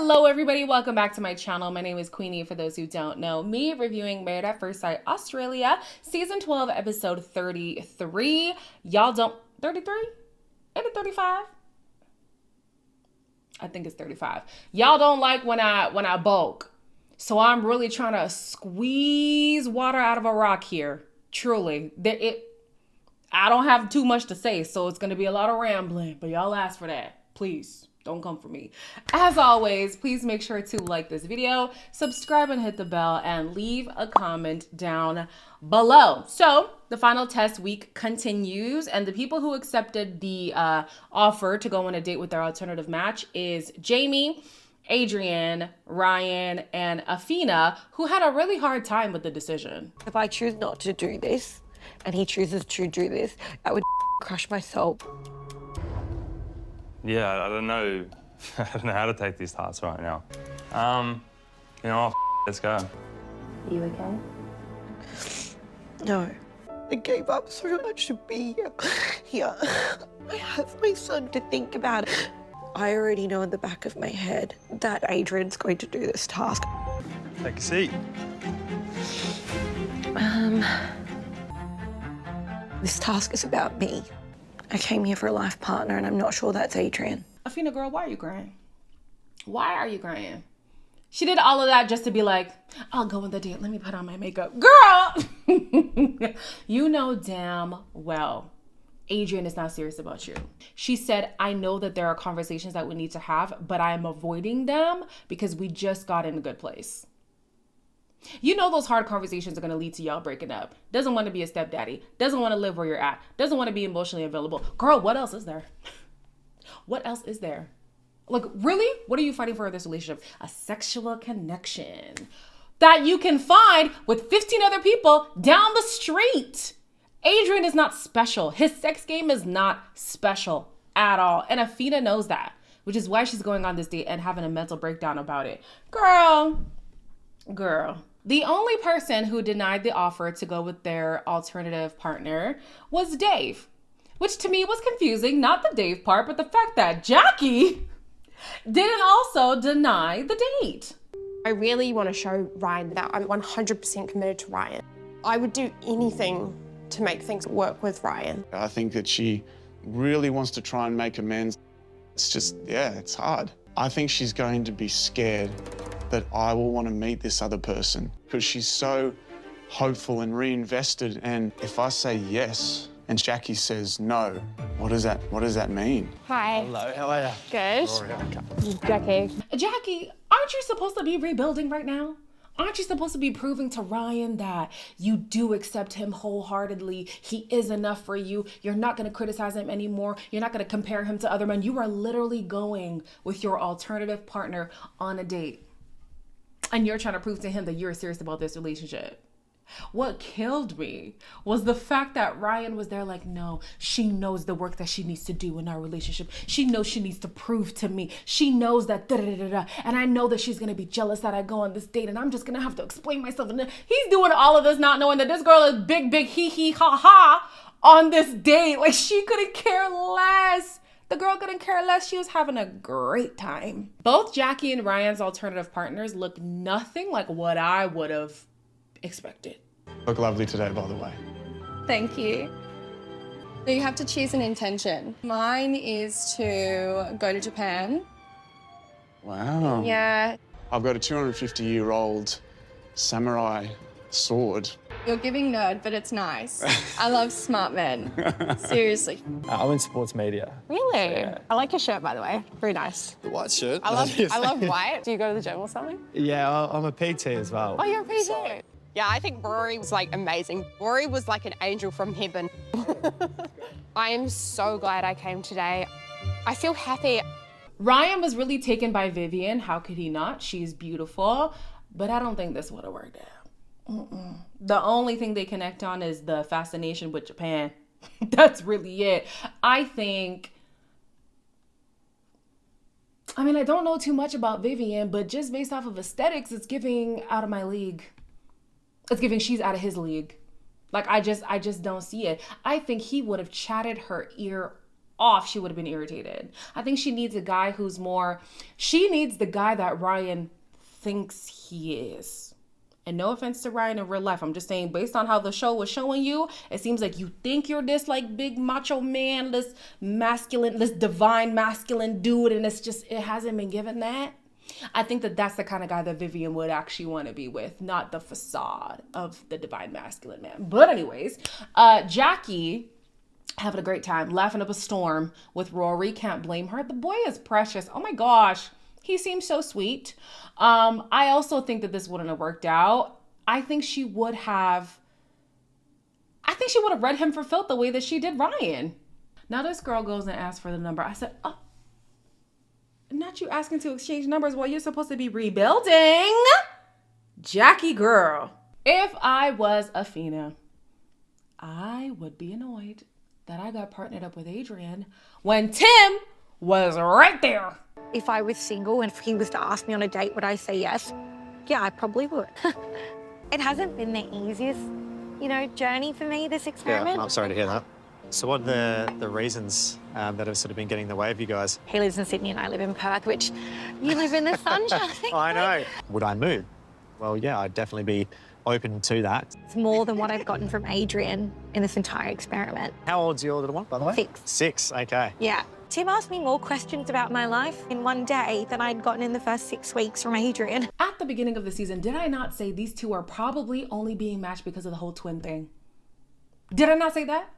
Hello everybody, welcome back to my channel. My name is Queenie for those who don't know me, reviewing Married at First Sight Australia, season 12, episode 33. Y'all don't, 33? Is it 35? I think it's 35. Y'all don't like when I bulk. So I'm really trying to squeeze water out of a rock here. Truly. I don't have too much to say, so it's going to be a lot of rambling, but y'all ask for that. Please. Don't come for me. As always, please make sure to like this video, subscribe and hit the bell, and leave a comment down below. So the final test week continues, and the people who accepted the offer to go on a date with their alternative match is Jamie, Adrien, Ryan, and Aina, who had a really hard time with the decision. If I choose not to do this, and he chooses to do this, that would crush my soul. Yeah, I don't know. I don't know how to take these tasks right now. Let's go. Are you okay? No. I gave up so much to be here. I have my son to think about. I already know in the back of my head that Adrien's going to do this task. Take a seat. This task is about me. I came here for a life partner, and I'm not sure that's Adrien. Aina, girl, why are you crying? Why are you crying? She did all of that just to be like, I'll go on the date. Let me put on my makeup. Girl! You know damn well Adrien is not serious about you. She said, I know that there are conversations that we need to have, but I'm avoiding them because we just got in a good place. You know those hard conversations are going to lead to y'all breaking up. Doesn't want to be a stepdaddy. Doesn't want to live where you're at. Doesn't want to be emotionally available. Girl, what else is there? What else is there? Like, really? What are you fighting for in this relationship? A sexual connection that you can find with 15 other people down the street. Adrien is not special. His sex game is not special at all. And Aina knows that, which is why she's going on this date and having a mental breakdown about it. Girl. The only person who denied the offer to go with their alternative partner was Dave, which to me was confusing. Not the Dave part, but the fact that Jackie didn't also deny the date. I really want to show Ryan that I'm 100% committed to Ryan. I would do anything to make things work with Ryan. I think that she really wants to try and make amends. It's just, yeah, it's hard. I think she's going to be scared that I will want to meet this other person because she's so hopeful and reinvested. And if I say yes and Jackie says no, what does that mean? Hi. Hello, how are you? Good. Jackie, aren't you supposed to be rebuilding right now? Aren't you supposed to be proving to Ryan that you do accept him wholeheartedly? He is enough for you. You're not going to criticize him anymore. You're not going to compare him to other men. You are literally going with your alternative partner on a date. And you're trying to prove to him that you're serious about this relationship. What killed me was the fact that Ryan was there like, no, she knows the work that she needs to do in our relationship. She knows she needs to prove to me. She knows that da-da-da-da-da. And I know that she's going to be jealous that I go on this date and I'm just going to have to explain myself. And he's doing all of this not knowing that this girl is big hee ha ha on this date. Like, she couldn't care less. The girl couldn't care less. She was having a great time. Both Jackie and Ryan's alternative partners look nothing like what I would have expected. Look lovely today, by the way. Thank you. So you have to choose an intention. Mine is to go to Japan. Wow. Yeah. I've got a 250-year-old samurai sword. You're giving nerd, but it's nice. I love smart men. Seriously. I'm in sports media. Really? Yeah. I like your shirt, by the way. Very nice. The white shirt. I love white. Do you go to the gym or something? Yeah, I'm a PT as well. Oh, you're a PT. Yeah, I think Rory was like amazing. Rory was like an angel from heaven. I am so glad I came today. I feel happy. Ryan was really taken by Vivian. How could he not? She's beautiful. But I don't think this would have worked out. The only thing they connect on is the fascination with Japan. That's really it. I don't know too much about Vivian, but just based off of aesthetics, it's giving out of my league. It's giving she's out of his league. Like, I just don't see it. I think he would have chatted her ear off, she would have been irritated. I think she needs a guy who's more, she needs the guy that Ryan thinks he is. And no offense to Ryan in real life, I'm just saying, based on how the show was showing you, it seems like you think you're this like big macho man, this masculine, this divine masculine dude, and it's just, it hasn't been given that. I think that that's the kind of guy that Vivian would actually want to be with, not the facade of the divine masculine man. But anyways, Jackie having a great time, laughing up a storm with Rory. Can't blame her. The boy is precious. Oh my gosh. He seems so sweet. I also think that this wouldn't have worked out. I think she would have read him for filth the way that she did Ryan. Now this girl goes and asks for the number. I said, oh, not you asking to exchange numbers while you're supposed to be rebuilding. Jackie girl. If I was Athena, I would be annoyed that I got partnered up with Adrien when Tim was right there. If I was single and if he was to ask me on a date, would I say yes? Yeah, I probably would. It hasn't been the easiest, journey for me, this experiment. Yeah, I'm sorry to hear that. So what are the reasons that have sort of been getting in the way of you guys? He lives in Sydney and I live in Perth, which you live in the sunshine. I know. Would I move? Well, yeah, I'd definitely be open to that. It's more than what I've gotten from Adrien in this entire experiment. How old's your little one, by the way? 6. 6, okay. Yeah. Tim asked me more questions about my life in one day than I'd gotten in the first 6 weeks from Adrien. At the beginning of the season, did I not say these two are probably only being matched because of the whole twin thing? Did I not say that?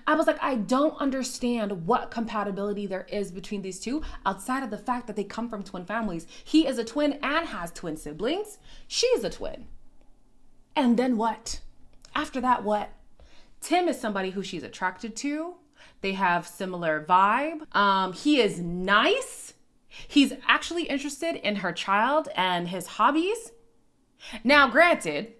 I was like, I don't understand what compatibility there is between these two outside of the fact that they come from twin families. He is a twin and has twin siblings. She is a twin. And then what? After that, what? Tim is somebody who she's attracted to. They have similar vibe. He is nice. He's actually interested in her child and his hobbies. Now, granted,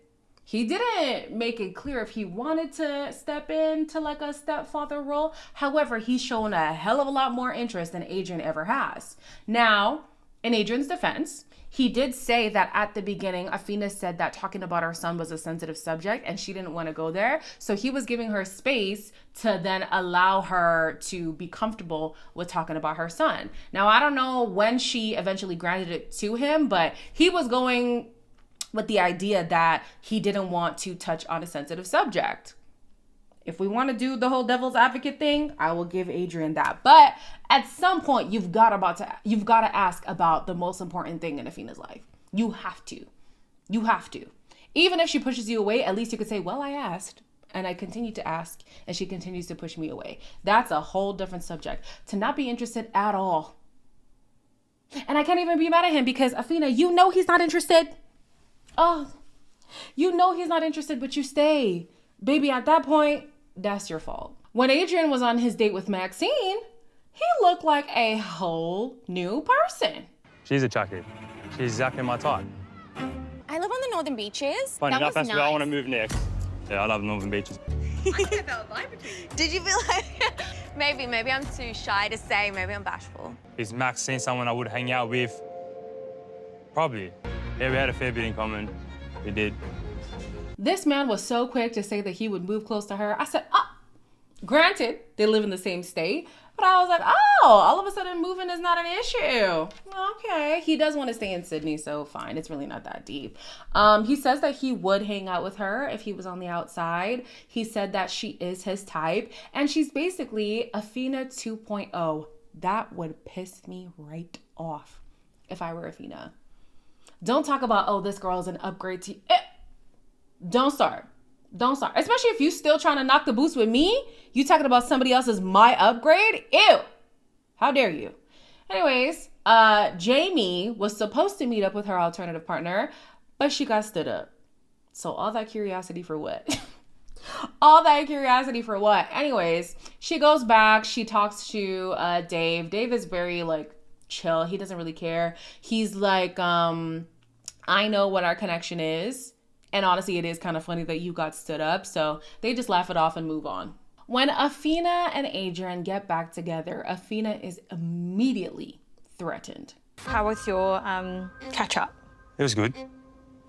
he didn't make it clear if he wanted to step into like a stepfather role. However, he's shown a hell of a lot more interest than Adrien ever has. Now, in Adrien's defense, he did say that at the beginning, Athena said that talking about her son was a sensitive subject and she didn't want to go there. So he was giving her space to then allow her to be comfortable with talking about her son. Now, I don't know when she eventually granted it to him, but he was going with the idea that he didn't want to touch on a sensitive subject. If we want to do the whole devil's advocate thing, I will give Adrien that. But at some point, you've got to ask about the most important thing in Athena's life. You have to. You have to. Even if she pushes you away, at least you could say, well, I asked. And I continue to ask, and she continues to push me away. That's a whole different subject. To not be interested at all. And I can't even be mad at him because, Athena, you know he's not interested. Oh, you know he's not interested, but you stay. Baby, at that point, that's your fault. When Adrien was on his date with Maxine, he looked like a whole new person. She's a chucky. She's exactly my type. I live on the Northern Beaches. Funny enough, that's nice. where I want to move next. Yeah, I love Northern Beaches. Did you feel like maybe I'm too shy to say, maybe I'm bashful? Is Maxine someone I would hang out with? Probably. Yeah, we had a fair bit in common. We did. This man was so quick to say that he would move close to her. I said, granted, they live in the same state, but I was like, all of a sudden moving is not an issue. Okay. He does want to stay in Sydney, so fine. It's really not that deep. He says that he would hang out with her if he was on the outside. He said that she is his type, and she's basically Athena 2.0. That would piss me right off if I were Athena. Don't talk about, this girl is an upgrade to you. Don't start. Especially if you still trying to knock the boots with me. You talking about somebody else's my upgrade? Ew. How dare you? Anyways, Jamie was supposed to meet up with her alternative partner, but she got stood up. So all that curiosity for what? All that curiosity for what? Anyways, she goes back. She talks to Dave. Dave is very chill. He doesn't really care. He's like, I know what our connection is. And honestly, it is kind of funny that you got stood up. So they just laugh it off and move on. When Athena and Adrien get back together, Athena is immediately threatened. How was your catch up? It was good.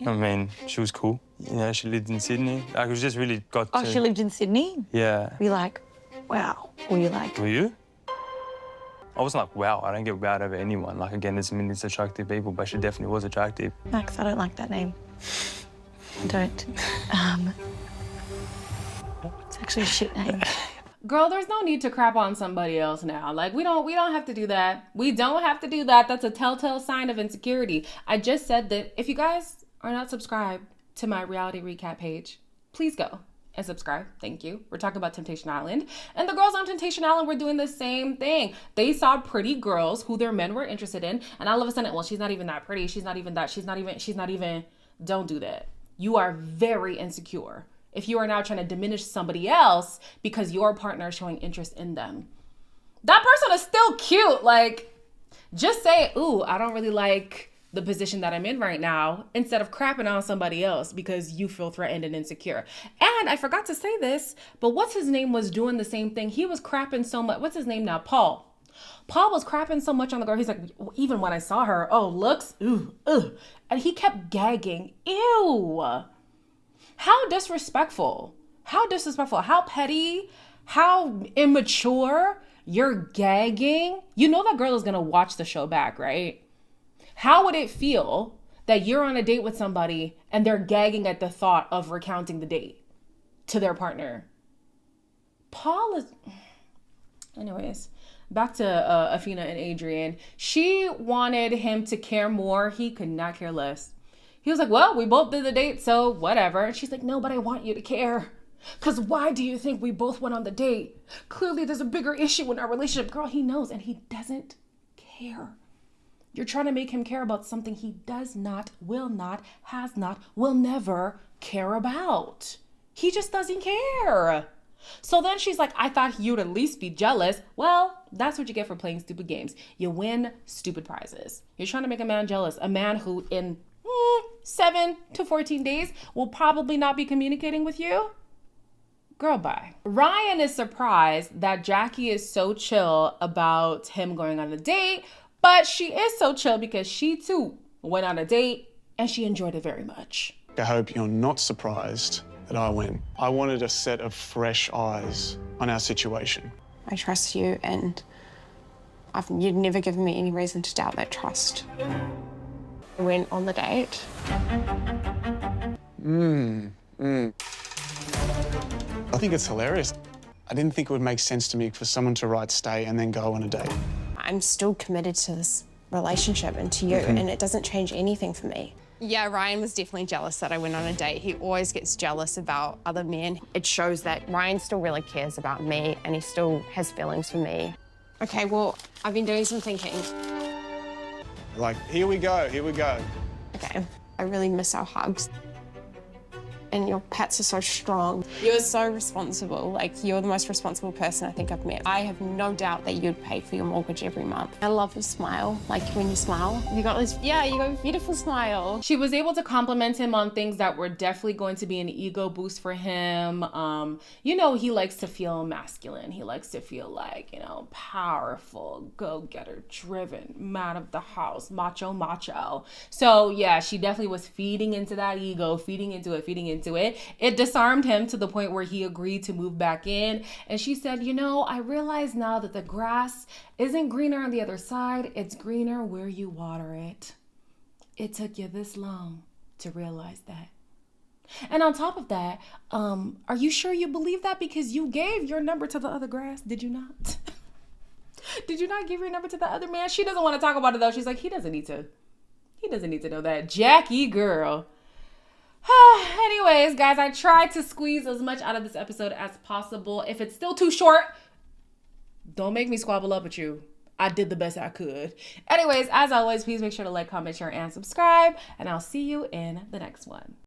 I mean, she was cool. You know, she lived in Sydney. It was just really got to... Oh, she lived in Sydney? Yeah. Were you like, wow? Were you like... Were you? I wasn't like, wow, I don't get wowed over anyone. Like, again, there's millions of attractive people, but she definitely was attractive. Max, I don't like that name. I don't. It's actually a shit name. Girl, there's no need to crap on somebody else now. Like, we don't have to do that. We don't have to do that. That's a telltale sign of insecurity. I just said that if you guys are not subscribed to my reality recap page, please go and subscribe. Thank you. We're talking about Temptation Island. And the girls on Temptation Island were doing the same thing. They saw pretty girls who their men were interested in. And all of a sudden, well, she's not even that pretty. She's not even that. She's not even. Don't do that. You are very insecure if you are now trying to diminish somebody else because your partner is showing interest in them. That person is still cute. Like, just say, ooh, I don't really like the position that I'm in right now, instead of crapping on somebody else because you feel threatened and insecure. And I forgot to say this, but what's his name was doing the same thing. He was crapping so much. What's his name now? Paul. Paul was crapping so much on the girl. He's like, even when I saw her, oh, looks, ooh, ugh. And he kept gagging. Ew. How disrespectful. How disrespectful. How petty. How immature. You're gagging. You know that girl is going to watch the show back, right? How would it feel that you're on a date with somebody and they're gagging at the thought of recounting the date to their partner? Paul is... Anyways, back to Aina and Adrien. She wanted him to care more. He could not care less. He was like, well, we both did the date, so whatever. And she's like, no, but I want you to care. Because why do you think we both went on the date? Clearly there's a bigger issue in our relationship. Girl, he knows, and he doesn't care. You're trying to make him care about something he does not, will not, has not, will never care about. He just doesn't care. So then she's like, I thought you'd at least be jealous. Well, that's what you get for playing stupid games. You win stupid prizes. You're trying to make a man jealous. A man who in 7 to 14 days will probably not be communicating with you. Girl, bye. Ryan is surprised that Jackie is so chill about him going on a date. But she is so chill because she too went on a date and she enjoyed it very much. I hope you're not surprised that I win. I wanted a set of fresh eyes on our situation. I trust you, and you've never given me any reason to doubt that trust. I went on the date. I think it's hilarious. I didn't think it would make sense to me for someone to write stay and then go on a date. I'm still committed to this relationship and to you, and it doesn't change anything for me. Yeah, Ryan was definitely jealous that I went on a date. He always gets jealous about other men. It shows that Ryan still really cares about me and he still has feelings for me. Okay, well, I've been doing some thinking. Like, here we go, here we go. Okay, I really miss our hugs. And your pets are so strong. You're so responsible. Like, you're the most responsible person I think I've met. I have no doubt that you'd pay for your mortgage every month. I love your smile. Like, when you smile, you got a beautiful smile. She was able to compliment him on things that were definitely going to be an ego boost for him. You know, he likes to feel masculine. He likes to feel like, you know, powerful, go-getter, driven, man of the house, macho. So yeah, she definitely was feeding into that ego, feeding into it. It disarmed him to the point where he agreed to move back in. And she said, you know, I realize now that the grass isn't greener on the other side. It's greener where you water it. It took you this long to realize that. And on top of that, are you sure you believe that? Because you gave your number to the other grass, did you not? Did you not give your number to the other man? She doesn't want to talk about it though. She's like, he doesn't need to know that. Jackie girl. Anyways, guys, I tried to squeeze as much out of this episode as possible. If it's still too short, don't make me squabble up with you. I did the best I could. Anyways, as always, please make sure to like, comment, share, and subscribe. And I'll see you in the next one.